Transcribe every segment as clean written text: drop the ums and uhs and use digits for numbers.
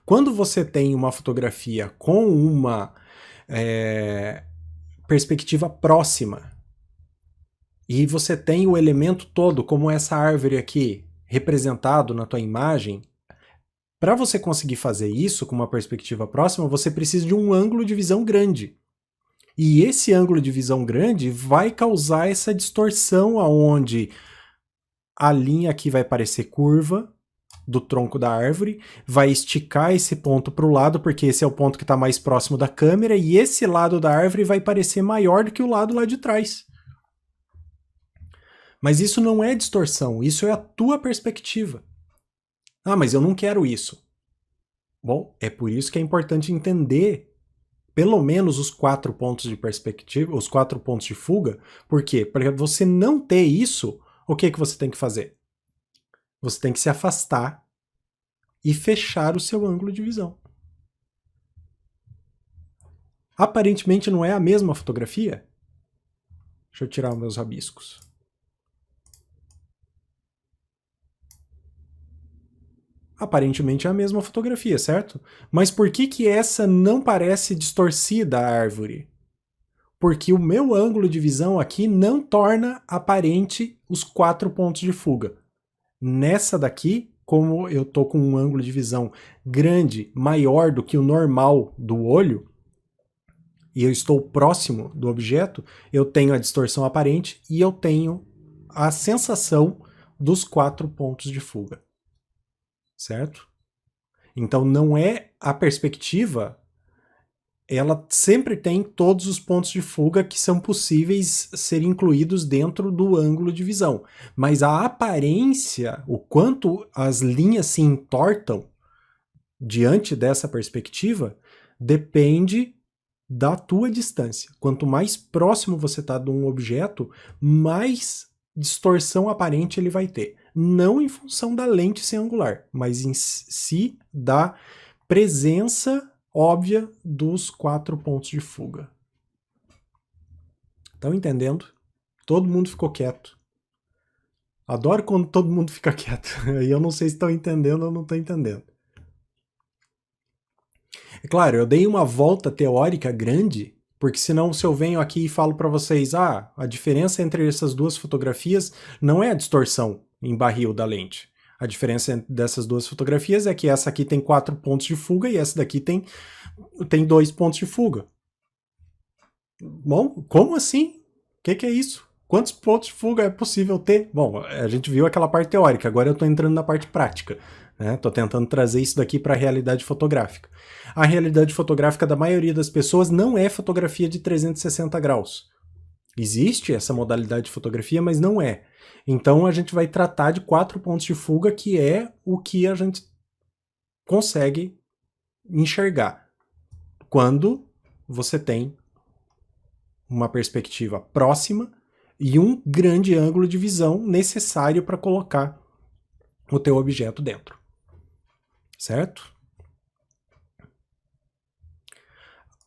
Quando você tem uma fotografia com uma perspectiva próxima e você tem o elemento todo, como essa árvore aqui, representado na tua imagem, para você conseguir fazer isso com uma perspectiva próxima, você precisa de um ângulo de visão grande. E esse ângulo de visão grande vai causar essa distorção aonde a linha aqui vai parecer curva do tronco da árvore, vai esticar esse ponto para o lado, porque esse é o ponto que está mais próximo da câmera, e esse lado da árvore vai parecer maior do que o lado lá de trás. Mas isso não é distorção, isso é a tua perspectiva. Ah, mas eu não quero isso. Bom, é por isso que é importante entender pelo menos os 4 pontos de perspectiva, os 4 pontos de fuga. Por quê? Para você não ter isso, o que você tem que fazer? Você tem que se afastar e fechar o seu ângulo de visão. Aparentemente não é a mesma fotografia? Deixa eu tirar os meus rabiscos. Aparentemente é a mesma fotografia, certo? Mas por que essa não parece distorcida a árvore? Porque o meu ângulo de visão aqui não torna aparente os 4 pontos de fuga. Nessa daqui, como eu tô com um ângulo de visão grande, maior do que o normal do olho, e eu estou próximo do objeto, eu tenho a distorção aparente e eu tenho a sensação dos 4 pontos de fuga. Certo? Então não é a perspectiva, ela sempre tem todos os pontos de fuga que são possíveis ser incluídos dentro do ângulo de visão. Mas a aparência, o quanto as linhas se entortam diante dessa perspectiva, depende da tua distância. Quanto mais próximo você está de um objeto, mais distorção aparente ele vai ter. Não em função da lente ser angular, mas em si da presença óbvia dos 4 pontos de fuga. Estão entendendo? Todo mundo ficou quieto. Adoro quando todo mundo fica quieto. E eu não sei se estão entendendo ou não estão entendendo. É claro, eu dei uma volta teórica grande, porque senão se eu venho aqui e falo para vocês, a diferença entre essas duas fotografias não é a distorção em barril da lente. A diferença dessas duas fotografias é que essa aqui tem 4 pontos de fuga e essa daqui tem 2 pontos de fuga. Bom, como assim? O que é isso? Quantos pontos de fuga é possível ter? Bom, a gente viu aquela parte teórica, agora eu estou entrando na parte prática. Estou tentando trazer isso daqui para a realidade fotográfica. A realidade fotográfica da maioria das pessoas não é fotografia de 360 graus. Existe essa modalidade de fotografia, mas não é. Então a gente vai tratar de 4 pontos de fuga, que é o que a gente consegue enxergar quando você tem uma perspectiva próxima e um grande ângulo de visão necessário para colocar o teu objeto dentro. Certo?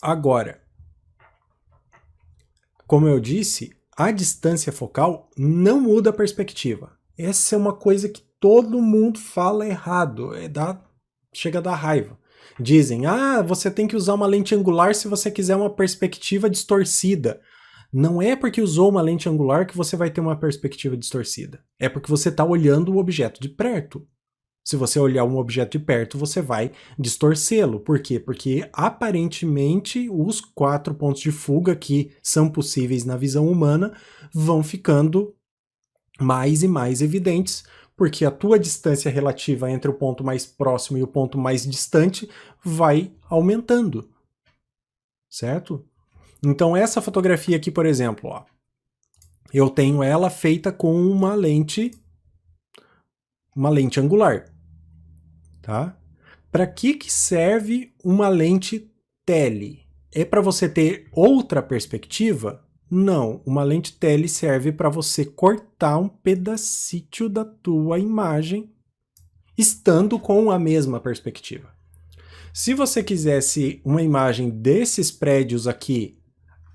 Agora, como eu disse, a distância focal não muda a perspectiva. Essa é uma coisa que todo mundo fala errado. Chega a dar raiva. Dizem, você tem que usar uma lente angular se você quiser uma perspectiva distorcida. Não é porque usou uma lente angular que você vai ter uma perspectiva distorcida. É porque você está olhando o objeto de perto. Se você olhar um objeto de perto, você vai distorcê-lo. Por quê? Porque aparentemente os 4 pontos de fuga que são possíveis na visão humana vão ficando mais e mais evidentes, porque a tua distância relativa entre o ponto mais próximo e o ponto mais distante vai aumentando. Certo? Então essa fotografia aqui, por exemplo, eu tenho ela feita com uma lente angular. Tá? Para que serve uma lente tele? É para você ter outra perspectiva? Não, uma lente tele serve para você cortar um pedacito da tua imagem estando com a mesma perspectiva. Se você quisesse uma imagem desses prédios aqui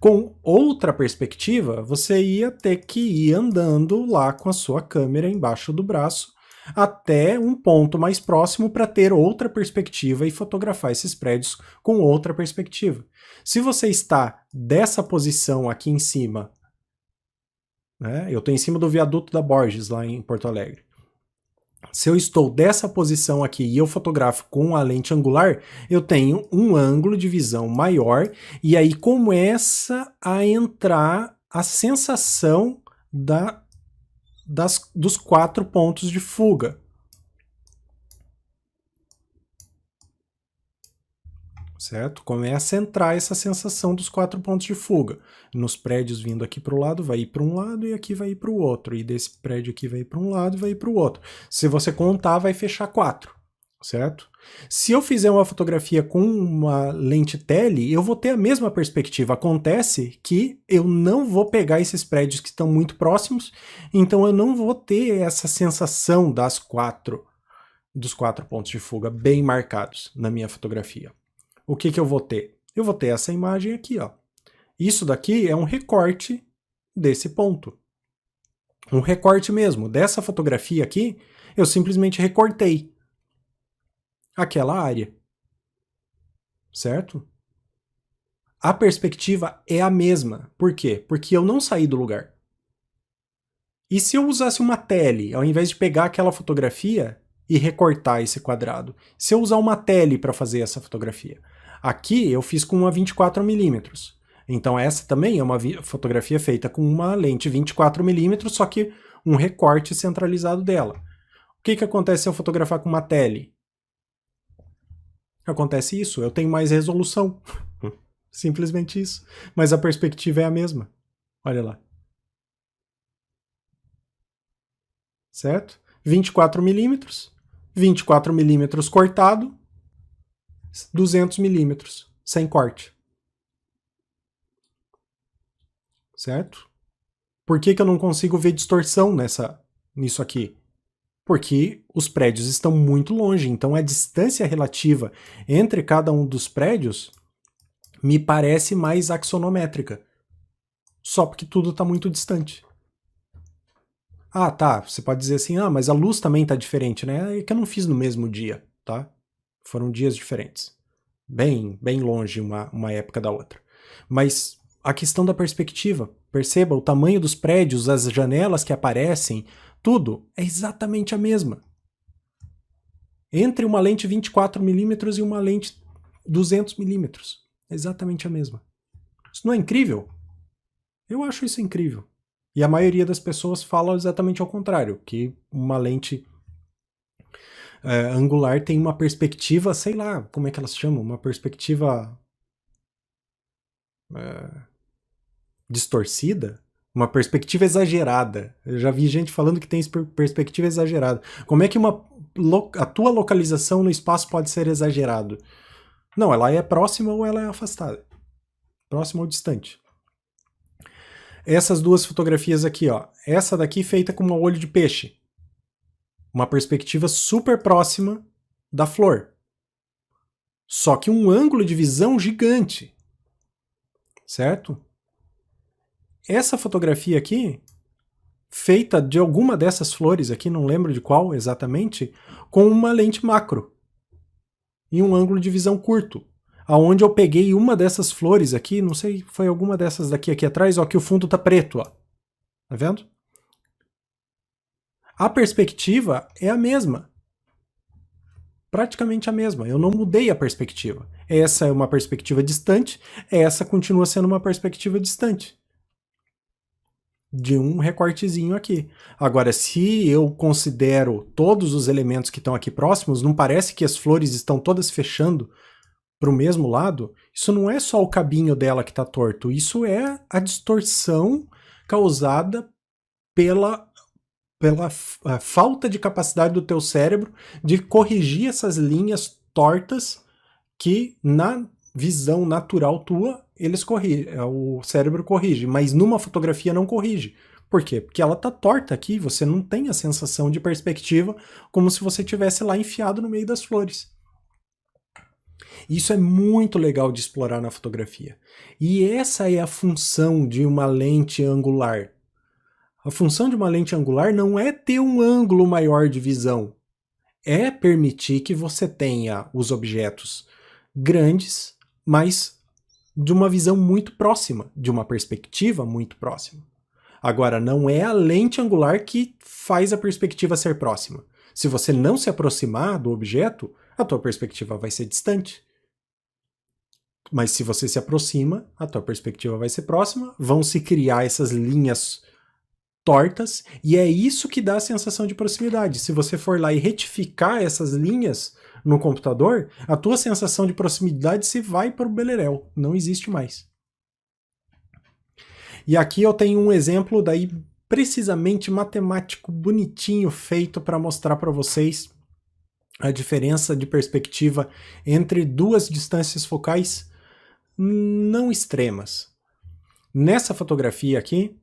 com outra perspectiva, você ia ter que ir andando lá com a sua câmera embaixo do braço até um ponto mais próximo para ter outra perspectiva e fotografar esses prédios com outra perspectiva. Se você está dessa posição aqui em cima, né, eu estou em cima do viaduto da Borges, lá em Porto Alegre. Se eu estou dessa posição aqui e eu fotografo com a lente angular, eu tenho um ângulo de visão maior e aí começa a entrar a sensação dos 4 pontos de fuga. Certo? Começa a entrar essa sensação dos 4 pontos de fuga. Nos prédios vindo aqui para o lado, vai ir para um lado e aqui vai ir para o outro. E desse prédio aqui vai ir para um lado e vai ir para o outro. Se você contar, vai fechar 4, certo? Se eu fizer uma fotografia com uma lente tele, eu vou ter a mesma perspectiva. Acontece que eu não vou pegar esses prédios que estão muito próximos, então eu não vou ter essa sensação dos 4 pontos de fuga bem marcados na minha fotografia. O que eu vou ter? Eu vou ter essa imagem aqui, ó. Isso daqui é um recorte desse ponto. Um recorte mesmo. Dessa fotografia aqui, eu simplesmente recortei aquela área. Certo? A perspectiva é a mesma. Por quê? Porque eu não saí do lugar. E se eu usasse uma tele, ao invés de pegar aquela fotografia e recortar esse quadrado? Se eu usar uma tele para fazer essa fotografia? Aqui eu fiz com uma 24mm. Então essa também é uma fotografia feita com uma lente 24mm, só que um recorte centralizado dela. O que acontece se eu fotografar com uma tele? Acontece isso, eu tenho mais resolução. Simplesmente isso. Mas a perspectiva é a mesma. Olha lá. Certo? 24mm, 24mm cortado, 200mm, sem corte. Certo? Por que eu não consigo ver distorção nisso aqui? Porque os prédios estão muito longe, então a distância relativa entre cada um dos prédios me parece mais axonométrica. Só porque tudo está muito distante. Ah, tá, você pode dizer assim, mas a luz também está diferente, né? É que eu não fiz no mesmo dia, tá? Foram dias diferentes. Bem longe uma época da outra. Mas a questão da perspectiva, perceba, o tamanho dos prédios, as janelas que aparecem, tudo é exatamente a mesma. Entre uma lente 24mm e uma lente 200mm. É exatamente a mesma. Isso não é incrível? Eu acho isso incrível. E a maioria das pessoas fala exatamente ao contrário, que uma lente angular tem uma perspectiva, sei lá, como é que elas chamam? Uma perspectiva distorcida? Uma perspectiva exagerada. Eu já vi gente falando que tem perspectiva exagerada. Como é que a tua localização no espaço pode ser exagerado? Não, ela é próxima ou ela é afastada. Próxima ou distante. Essas duas fotografias aqui, ó. Essa daqui feita com um olho de peixe. Uma perspectiva super próxima da flor. Só que um ângulo de visão gigante. Certo? Essa fotografia aqui, feita de alguma dessas flores aqui, não lembro de qual exatamente, com uma lente macro. E um ângulo de visão curto. Aonde eu peguei uma dessas flores aqui, não sei, foi alguma dessas daqui atrás, ó, que o fundo tá preto, ó. Tá vendo? A perspectiva é a mesma. Praticamente a mesma. Eu não mudei a perspectiva. Essa é uma perspectiva distante, essa continua sendo uma perspectiva distante. De um recortezinho aqui. Agora, se eu considero todos os elementos que estão aqui próximos, não parece que as flores estão todas fechando para o mesmo lado? Isso não é só o cabinho dela que está torto, isso é a distorção causada pela falta de capacidade do teu cérebro de corrigir essas linhas tortas que na visão natural tua o cérebro corrige, mas numa fotografia não corrige. Por quê? Porque ela tá torta aqui, você não tem a sensação de perspectiva como se você tivesse lá enfiado no meio das flores. Isso é muito legal de explorar na fotografia. E essa é a função de uma lente angular. A função de uma lente angular não é ter um ângulo maior de visão, é permitir que você tenha os objetos grandes, mas de uma visão muito próxima, de uma perspectiva muito próxima. Agora, não é a lente angular que faz a perspectiva ser próxima. Se você não se aproximar do objeto, a tua perspectiva vai ser distante. Mas se você se aproxima, a tua perspectiva vai ser próxima, vão se criar essas linhas tortas, e é isso que dá a sensação de proximidade. Se você for lá e retificar essas linhas no computador, a tua sensação de proximidade se vai para o beleléu, não existe mais. E aqui eu tenho um exemplo daí precisamente matemático, bonitinho, feito para mostrar para vocês a diferença de perspectiva entre duas distâncias focais não extremas. Nessa fotografia aqui,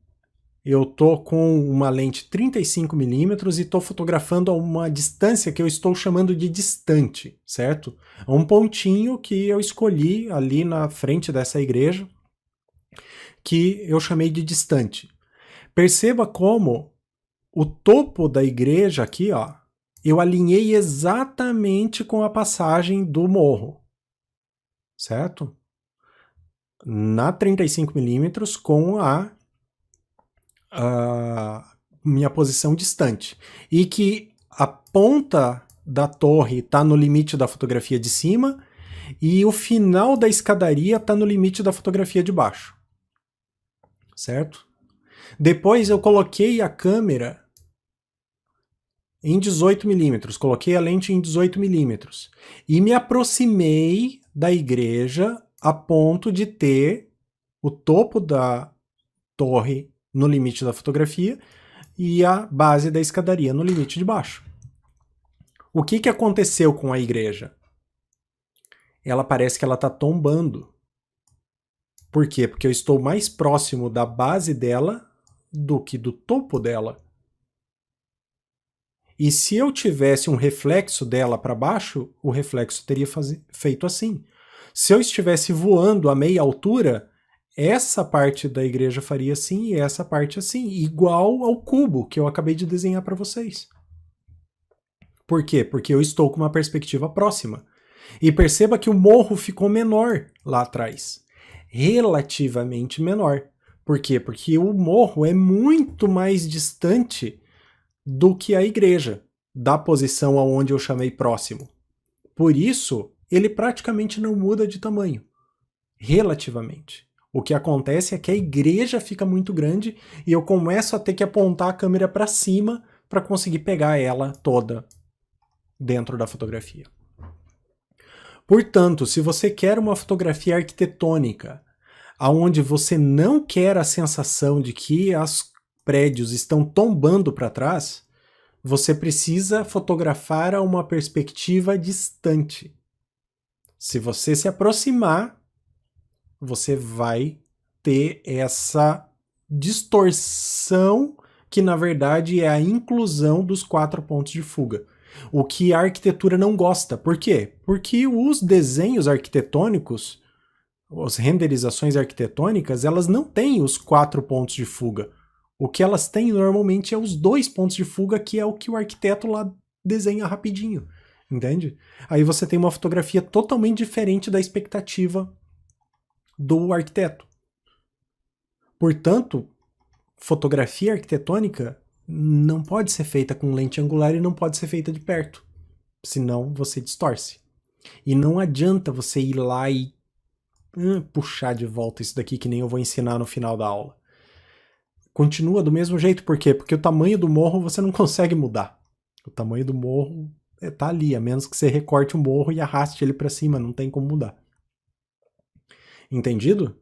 eu tô com uma lente 35mm e estou fotografando a uma distância que eu estou chamando de distante, certo? É um pontinho que eu escolhi ali na frente dessa igreja, que eu chamei de distante. Perceba como o topo da igreja aqui, ó, eu alinhei exatamente com a passagem do morro, certo? Na 35mm com a minha posição distante. E que a ponta da torre está no limite da fotografia de cima e o final da escadaria está no limite da fotografia de baixo. Certo? Depois eu coloquei a câmera em 18mm, coloquei a lente em 18mm e me aproximei da igreja a ponto de ter o topo da torre no limite da fotografia e a base da escadaria no limite de baixo. O que aconteceu com a igreja? Ela parece que ela está tombando. Por quê? Porque eu estou mais próximo da base dela do que do topo dela. E se eu tivesse um reflexo dela para baixo, o reflexo teria feito assim. Se eu estivesse voando a meia altura, essa parte da igreja faria assim e essa parte assim, igual ao cubo que eu acabei de desenhar para vocês. Por quê? Porque eu estou com uma perspectiva próxima. E perceba que o morro ficou menor lá atrás. Relativamente menor. Por quê? Porque o morro é muito mais distante do que a igreja, da posição aonde eu chamei próximo. Por isso, ele praticamente não muda de tamanho. Relativamente. O que acontece é que a igreja fica muito grande e eu começo a ter que apontar a câmera para cima para conseguir pegar ela toda dentro da fotografia. Portanto, se você quer uma fotografia arquitetônica, onde você não quer a sensação de que os prédios estão tombando para trás, você precisa fotografar a uma perspectiva distante. Se você se aproximar, você vai ter essa distorção que, na verdade, é a inclusão dos 4 pontos de fuga. O que a arquitetura não gosta. Por quê? Porque os desenhos arquitetônicos, as renderizações arquitetônicas, elas não têm os 4 pontos de fuga. O que elas têm normalmente é os 2 pontos de fuga, que é o que o arquiteto lá desenha rapidinho. Entende? Aí você tem uma fotografia totalmente diferente da expectativa do arquiteto. Portanto, fotografia arquitetônica não pode ser feita com lente angular e não pode ser feita de perto, senão você distorce. E não adianta você ir lá e puxar de volta isso daqui que nem eu vou ensinar no final da aula. Continua do mesmo jeito, por quê? Porque o tamanho do morro você não consegue mudar. O tamanho do morro tá ali, a menos que você recorte o morro e arraste ele para cima, não tem como mudar. Entendido?